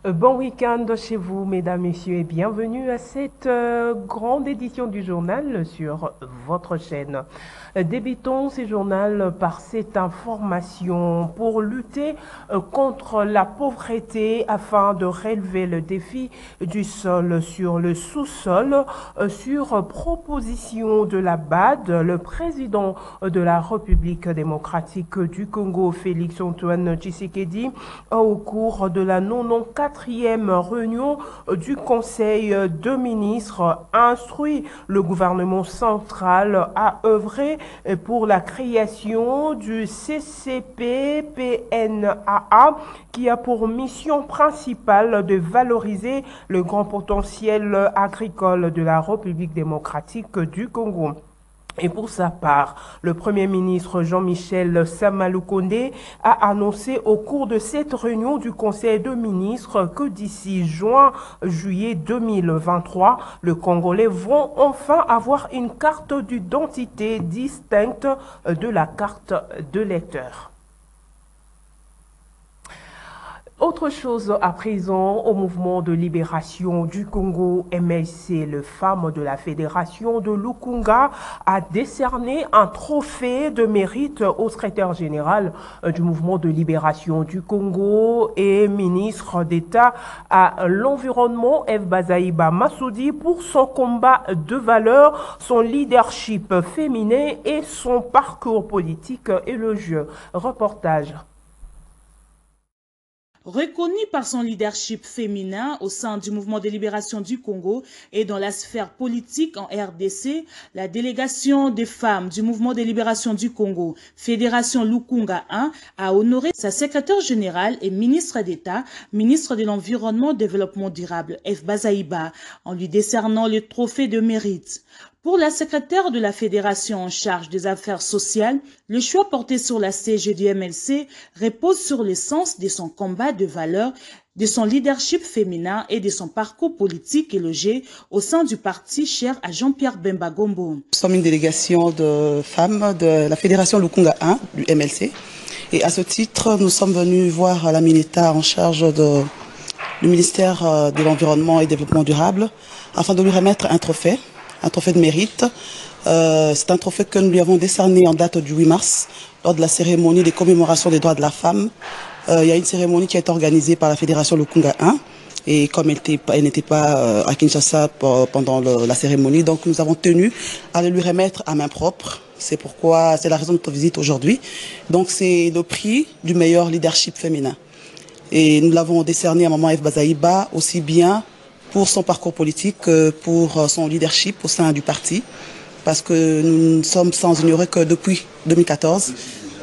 Bon week-end chez vous, mesdames, messieurs, et bienvenue à cette grande édition du journal sur votre chaîne. Débutons ce journal par cette information pour lutter contre la pauvreté afin de relever le défi du sol sur le sous-sol. Sur proposition de la BAD, le président de la République démocratique du Congo, Félix-Antoine Tshisekedi, au cours de la 94e réunion du Conseil de ministres, instruit le gouvernement central à œuvrer pour la création du CCP-PNAA qui a pour mission principale de valoriser le grand potentiel agricole de la République démocratique du Congo. Et pour sa part, le Premier ministre Jean-Michel Samaloukonde a annoncé au cours de cette réunion du Conseil de ministres que d'ici juillet 2023, les Congolais vont enfin avoir une carte d'identité distincte de la carte de lecteur. Autre chose à présent, au mouvement de libération du Congo MLC, le femmes de la fédération de Lukunga a décerné un trophée de mérite au secrétaire général du mouvement de libération du Congo et ministre d'État à l'environnement F. Bazaïba Massoudi pour son combat de valeur, son leadership féminin et son parcours politique élogieux. Reportage. Reconnue par son leadership féminin au sein du mouvement de libération du Congo et dans la sphère politique en RDC, la délégation des femmes du mouvement de libération du Congo, Fédération Lukunga 1, a honoré sa secrétaire générale et ministre d'État, ministre de l'Environnement et Développement durable, F. Bazaïba, en lui décernant le trophée de mérite. Pour la secrétaire de la Fédération en charge des affaires sociales, le choix porté sur la CG du MLC repose sur l'essence de son combat de valeur, de son leadership féminin et de son parcours politique élogé au sein du parti cher à Jean-Pierre Bemba Gombo. Nous sommes une délégation de femmes de la Fédération Lukunga 1 du MLC et à ce titre, nous sommes venus voir la Mineta en charge du ministère de l'Environnement et du Développement durable afin de lui remettre un trophée de mérite. C'est un trophée que nous lui avons décerné en date du 8 mars lors de la cérémonie des commémorations des droits de la femme. Il y a une cérémonie qui a été organisée par la Fédération Lukunga 1 et comme elle n'était pas à Kinshasa pendant la cérémonie, donc nous avons tenu à le lui remettre à main propre. C'est la raison de notre visite aujourd'hui. Donc c'est le prix du meilleur leadership féminin. Et nous l'avons décerné à Maman F. Bazaïba aussi bien pour son parcours politique, pour son leadership au sein du parti, parce que nous sommes sans ignorer que depuis 2014,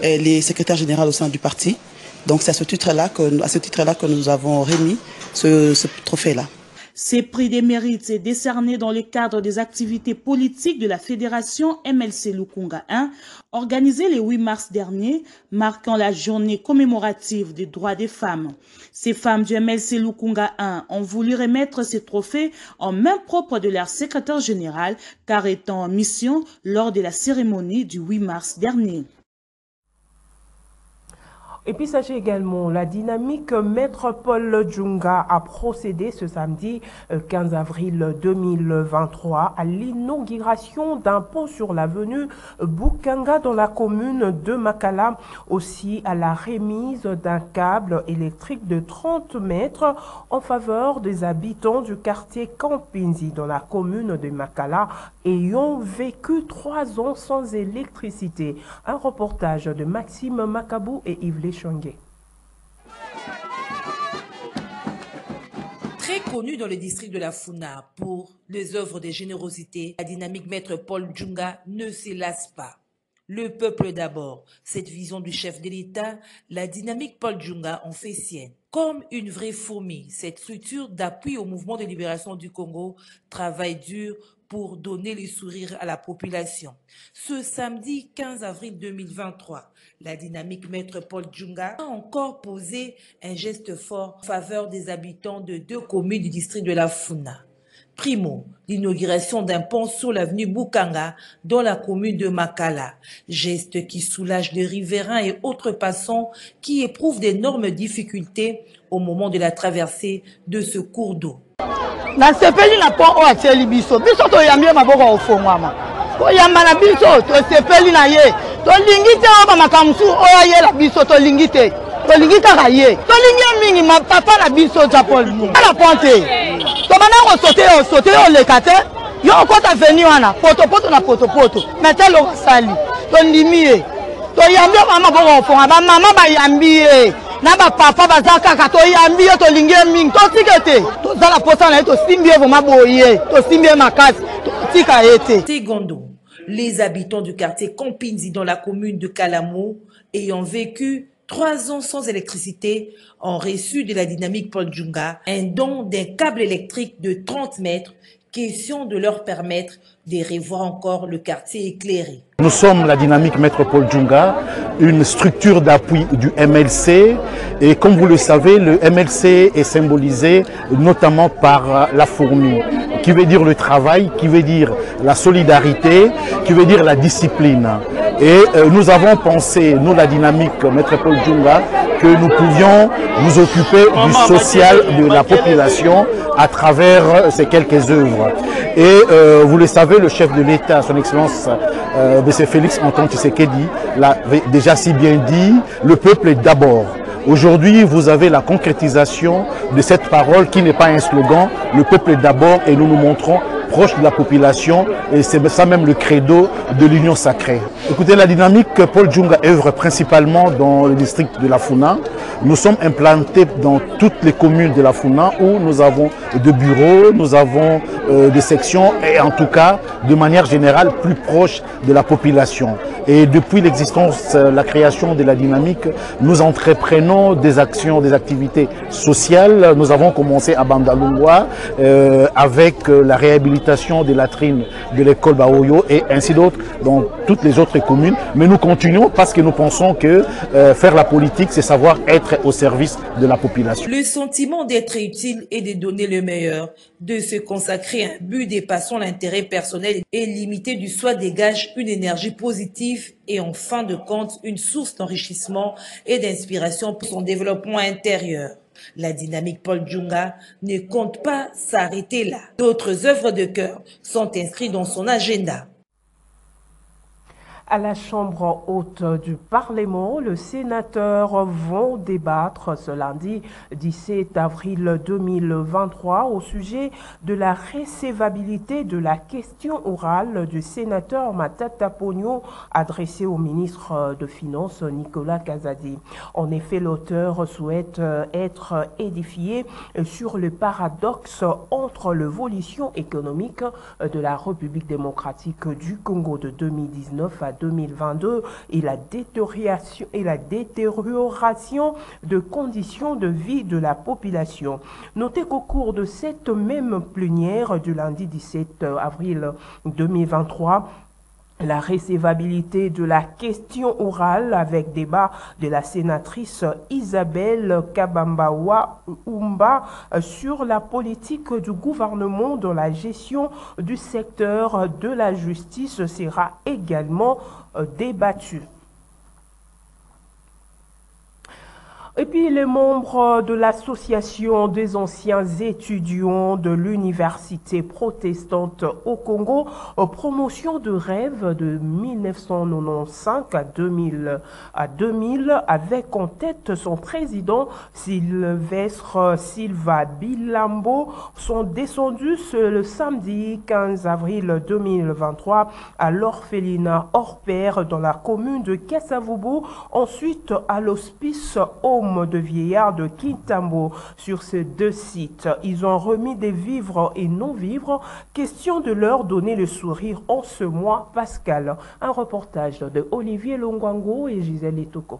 elle est secrétaire générale au sein du parti. Donc c'est à ce titre-là que nous avons remis ce trophée-là. Ces prix des mérites est décerné dans le cadre des activités politiques de la Fédération MLC Lukunga 1, organisée le 8 mars dernier, marquant la journée commémorative des droits des femmes. Ces femmes du MLC Lukunga 1 ont voulu remettre ces trophées en main propre de leur secrétaire général, car étant en mission lors de la cérémonie du 8 mars dernier. Et puis sachez également, la dynamique Maître Paul Djunga a procédé ce samedi 15 avril 2023 à l'inauguration d'un pont sur l'avenue Bukanga dans la commune de Makala, aussi à la remise d'un câble électrique de 30 mètres en faveur des habitants du quartier Campinzi dans la commune de Makala ayant vécu 3 ans sans électricité. Un reportage de Maxime Makabou et Yves Chongué. Très connu dans le district de la Funa pour les œuvres de générosité, la dynamique Maître Paul Djunga ne s'élasse pas. Le peuple d'abord. Cette vision du chef de l'État, la dynamique Paul Djunga en fait sienne. Comme une vraie fourmi, cette structure d'appui au mouvement de libération du Congo travaille dur pour donner le sourire à la population. Ce samedi 15 avril 2023, la dynamique Maître Paul Djunga a encore posé un geste fort en faveur des habitants de 2 communes du district de la Funa. Primo, l'inauguration d'un pont sur l'avenue Bukanga dans la commune de Makala. Geste qui soulage les riverains et autres passants qui éprouvent d'énormes difficultés au moment de la traversée de ce cours d'eau. Na sepeli na pont o ateli biso to yambie maboko ofongwama ko yamba na biso to sepeli na ye to lingite o ba makamsu o ye la biso to lingite kaka ye to lingi mingi ma papa na biso Japon la ponte to bana ko sauter o le kate yo ko ta venu wana poto na poto metelo sali to ndimie to yambie mama boko ofongwa ba mama ba yambie na ba papa bazaka to yambi to lingi mingi to tikete to zala posa na to simbie vraiment boye to simbie makasi to tika ete Tegondo, les habitants du quartier Kompinzi dans la commune de Kalamo ayant vécu 3 ans sans électricité ont reçu de la dynamique Paul Djunga un don d'un câble électrique de 30 mètres, question de leur permettre de revoir encore le quartier éclairé. Nous sommes la dynamique Maître Paul Djunga, une structure d'appui du MLC et comme vous le savez, le MLC est symbolisé notamment par la fourmi, qui veut dire le travail, qui veut dire la solidarité, qui veut dire la discipline. Et nous avons pensé, nous la dynamique Maître Paul Djunga, que nous pouvions nous occuper du social de la population à travers ces quelques œuvres. Et vous le savez, le chef de l'État, son Excellence M. Félix Antoine Tshisekedi, l'a déjà si bien dit, le peuple est d'abord. Aujourd'hui, vous avez la concrétisation de cette parole qui n'est pas un slogan, le peuple est d'abord, et nous nous montrons proche de la population, et c'est ça même le credo de l'Union sacrée. Écoutez, la dynamique Paul Djunga œuvre principalement dans le district de la Funa. Nous sommes implantés dans toutes les communes de la Funa où nous avons des bureaux, nous avons des sections et en tout cas, de manière générale, plus proche de la population. Et depuis l'existence, la création de la dynamique, nous entreprenons des actions, des activités sociales. Nous avons commencé à Bandalungwa avec la réhabilitation des latrines de l'école Baoyo et ainsi d'autres dans toutes les autres communes. Mais nous continuons parce que nous pensons que faire la politique, c'est savoir être au service de la population. Le sentiment d'être utile et de donner le meilleur, de se consacrer à un but dépassant l'intérêt personnel et limité du soi dégage une énergie positive et en fin de compte une source d'enrichissement et d'inspiration pour son développement intérieur. La dynamique Paul Djunga ne compte pas s'arrêter là. D'autres œuvres de cœur sont inscrites dans son agenda. À la Chambre haute du Parlement, les sénateurs vont débattre ce lundi 17 avril 2023 au sujet de la recevabilité de la question orale du sénateur Matata Pogno adressée au ministre de Finances Nicolas Kazadi. En effet, l'auteur souhaite être édifié sur le paradoxe entre l'évolution économique de la République démocratique du Congo de 2019 à 2022 et la détérioration de conditions de vie de la population. Notez qu'au cours de cette même plénière du lundi 17 avril 2023, la recevabilité de la question orale avec débat de la sénatrice Isabelle Kabambawa Umba sur la politique du gouvernement dans la gestion du secteur de la justice sera également débattue. Et puis les membres de l'association des anciens étudiants de l'université protestante au Congo, promotion de rêve de 1995 à 2000, avec en tête son président Sylvestre Silva Bilambo, sont descendus le samedi 15 avril 2023 à l'orphelinat hors pair dans la commune de Kasavubu, ensuite à l'hospice Home de vieillards de Kintambo. Sur ces deux sites, ils ont remis des vivres et non-vivres, question de leur donner le sourire en ce mois pascal. Un reportage de Olivier Longwango et Gisèle Etoko.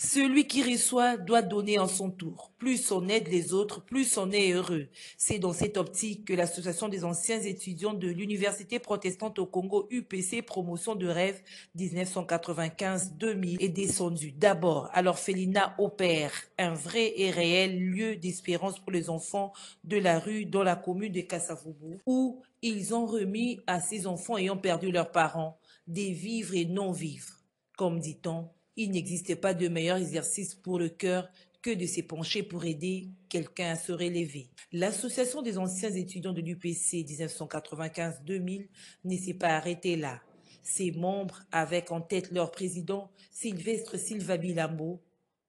Celui qui reçoit doit donner en son tour. Plus on aide les autres, plus on est heureux. C'est dans cette optique que l'Association des anciens étudiants de l'Université protestante au Congo UPC Promotion de rêve 1995-2000 est descendue d'abord à l'orphelinat au Père, un vrai et réel lieu d'espérance pour les enfants de la rue dans la commune de Kasavubu, où ils ont remis à ces enfants ayant perdu leurs parents des vivres et non-vivres. Comme dit-on, il n'existe pas de meilleur exercice pour le cœur que de s'épancher pour aider quelqu'un à se relever. L'association des anciens étudiants de l'UPC 1995-2000 ne s'est pas arrêtée là. Ses membres, avec en tête leur président Sylvestre Silva Bilambo,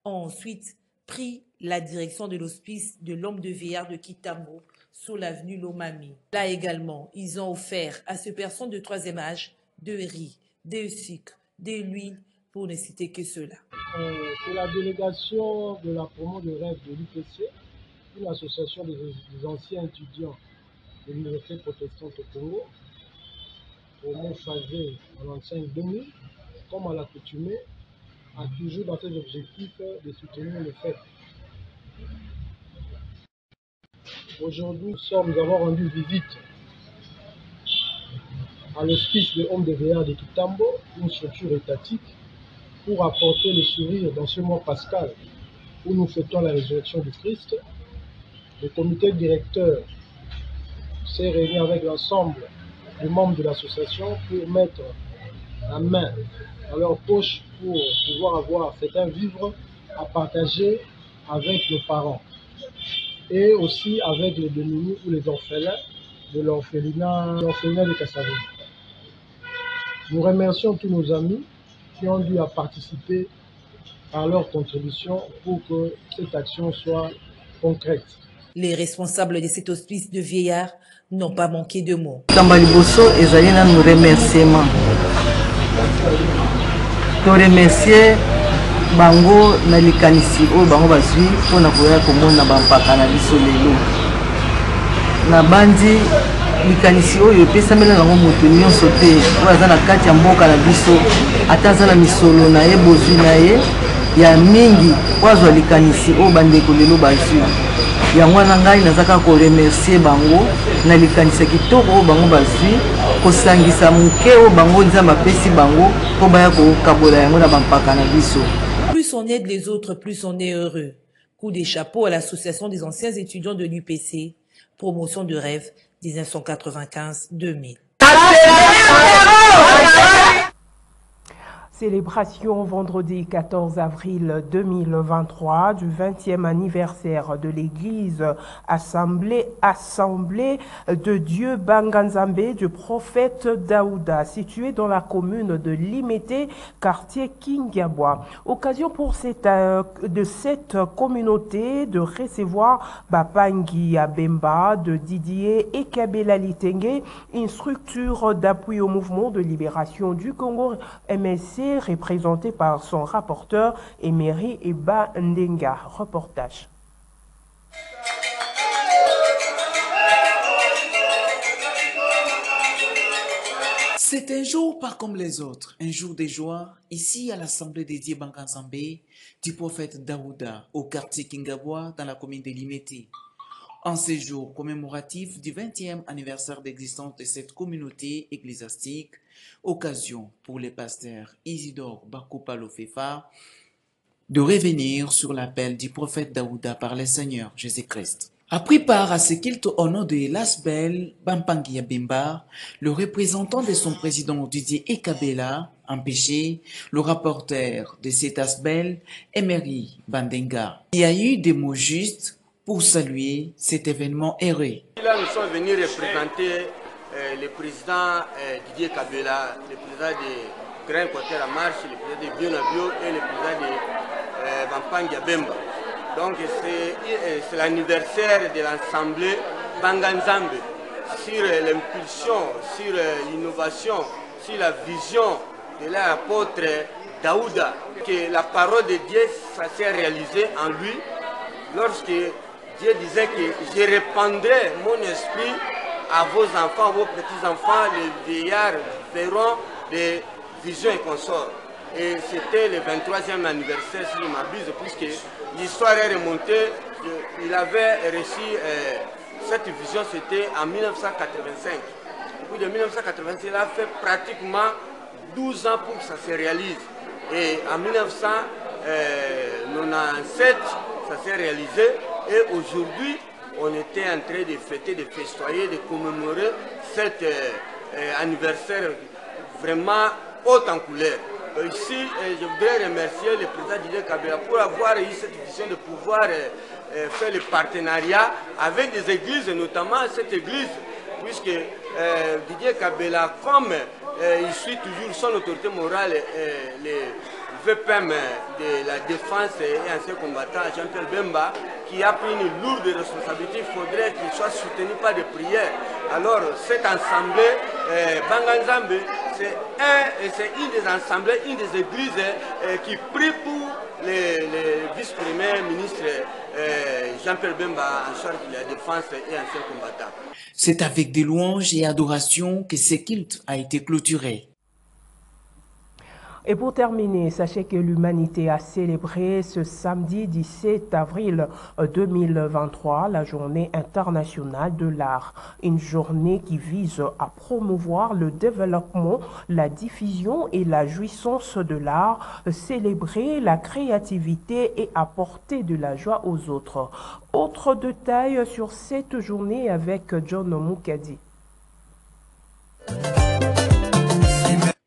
ont ensuite pris la direction de l'hospice de l'homme de Vieillard de Kitambo sous l'avenue Lomami. Là également, ils ont offert à ces personnes de troisième âge de riz, de sucre, de l'huile, pour ne citer que cela. C'est la délégation de la promo de rêve de l'UPC, une association des anciens étudiants de l'Université protestante au Congo, promo phasée en 2005-2000, comme à l'accoutumée, a toujours dans ses objectifs de soutenir le fait. Aujourd'hui, nous avons rendu visite à l'hospice de Homme de Vieillard de Kitambo, une structure étatique, pour apporter le sourire dans ce mois pascal où nous fêtons la résurrection du Christ. Le comité directeur s'est réuni avec l'ensemble des membres de l'association pour mettre la main dans leur poche pour pouvoir avoir certains vivres à partager avec nos parents et aussi avec les démunis ou les orphelins de l'orphelinat de Kassavu. Nous remercions tous nos amis qui ont dû participer à leur contribution pour que cette action soit concrète. Les responsables de cet hospice de vieillards n'ont pas manqué de mots. Tambaliboso ezali na nous remerciement. To remercier bango na likanisi oyo bango bazwi mpona koya komona bampaka na biso lelo. Na bandi likanisi oyo epesamela bango moto nyonso te oyo aza na kati ya mboka na biso ata aza na misolo na ye bozwi na ye ya mingi oyo azwa likanisi oyo bandeko lelo bazwi. Yango wana ngai nazaka koremercier bango na likanisa kitoko oyo bango bazwi kosangisa moke oyo bango nzambe apesi bango mpo baya kokabola yango na bampaka na biso. Plus on aide les autres, plus on est heureux. Coup des chapeaux à l'association des anciens étudiants de l'UPC, promotion de rêve 1995-2000. Célébration vendredi 14 avril 2023 du 20e anniversaire de l'église Assemblée de Dieu Banganzambé du prophète Daouda, située dans la commune de Limete, quartier Kingiabwa. Occasion pour cette communauté de recevoir Bapangi Abemba de Didier et Kabela Litenge, une structure d'appui au mouvement de libération du Congo MSC, représenté par son rapporteur Emery Eba Ndenga. Reportage. C'est un jour pas comme les autres, un jour de joie, ici à l'Assemblée dédiée Banganzambé du prophète Daouda, au quartier Kingabwa, dans la commune de Limete. En ce jour commémoratif du 20e anniversaire d'existence de cette communauté ecclésiastique, occasion pour les pasteurs Isidore Bakoupa Lofefa de revenir sur l'appel du prophète Daouda par le Seigneur Jésus-Christ. A pris part à ce culte au nom de Lasbel Bampangi Abemba, le représentant de son président Didier Ekabela, empêché, le rapporteur de cet Asbel, Emery Bandenga. Il y a eu des mots justes pour saluer cet événement heureux. Là, nous sommes venus représenter le président Didier Kabela, le président de Grand Côté La Marche, le président de Bionabio et le président de Bampangi Abemba. Donc c'est l'anniversaire de l'Assemblée Banganzambé sur l'impulsion, sur l'innovation, sur la vision de l'apôtre Daouda, que la parole de Dieu s'est réalisée en lui lorsque Dieu disait que je répandrai mon esprit à vos enfants, à vos petits-enfants, les vieillards verront des visions et consorts. Et c'était le 23e anniversaire, si je m'abuse, puisque l'histoire est remontée. Il avait reçu cette vision, c'était en 1985. Puis de 1985, il a fait pratiquement 12 ans pour que ça se réalise. Et en 1997, ça s'est réalisé. Et aujourd'hui, on était en train de fêter, de festoyer, de commémorer cet anniversaire vraiment haut en couleur. ici, je voudrais remercier le président Didier Kabila pour avoir eu cette vision de pouvoir faire le partenariat avec des églises, notamment cette église, puisque Didier Kabila, comme il suit toujours son autorité morale, le VPM de la défense et ancien combattant Jean-Pierre Bemba, qui a pris une lourde responsabilité, il faudrait qu'il soit soutenu par des prières. Alors cette assemblée, Banganzambe, c'est une des assemblées, une des églises qui prie pour le vice-premier ministre Jean-Pierre Bemba en charge de la défense et ancien combattant. C'est avec des louanges et adorations que ce culte a été clôturé. Et pour terminer, sachez que l'humanité a célébré ce samedi 17 avril 2023 la journée internationale de l'art. Une journée qui vise à promouvoir le développement, la diffusion et la jouissance de l'art, célébrer la créativité et apporter de la joie aux autres. Autre détail sur cette journée avec John Moukadi.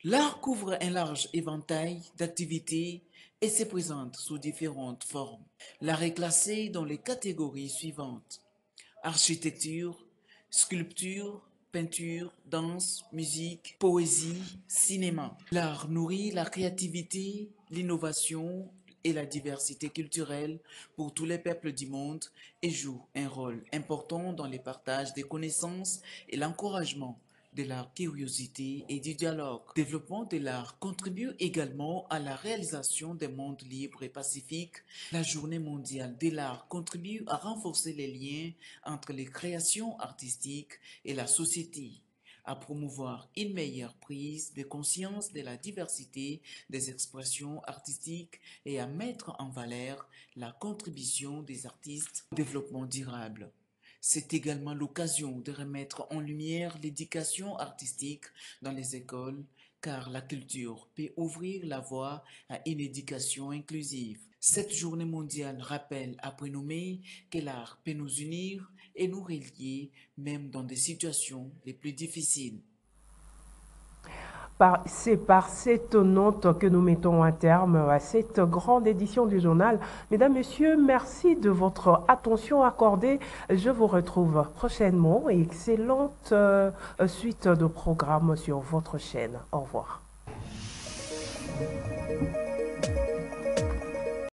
L'art couvre un large éventail d'activités et se présente sous différentes formes. L'art est classé dans les catégories suivantes: architecture, sculpture, peinture, danse, musique, poésie, cinéma. L'art nourrit la créativité, l'innovation et la diversité culturelle pour tous les peuples du monde et joue un rôle important dans le partage des connaissances et l'encouragement de la curiosité et du dialogue. Le développement de l'art contribue également à la réalisation des mondes libres et pacifiques. La Journée mondiale de l'art contribue à renforcer les liens entre les créations artistiques et la société, à promouvoir une meilleure prise de conscience de la diversité des expressions artistiques et à mettre en valeur la contribution des artistes au développement durable. C'est également l'occasion de remettre en lumière l'éducation artistique dans les écoles, car la culture peut ouvrir la voie à une éducation inclusive. Cette journée mondiale rappelle à prénommer que l'art peut nous unir et nous relier, même dans des situations les plus difficiles. C'est par cette note que nous mettons un terme à cette grande édition du journal. Mesdames, Messieurs, merci de votre attention accordée. Je vous retrouve prochainement et excellente suite de programmes sur votre chaîne. Au revoir.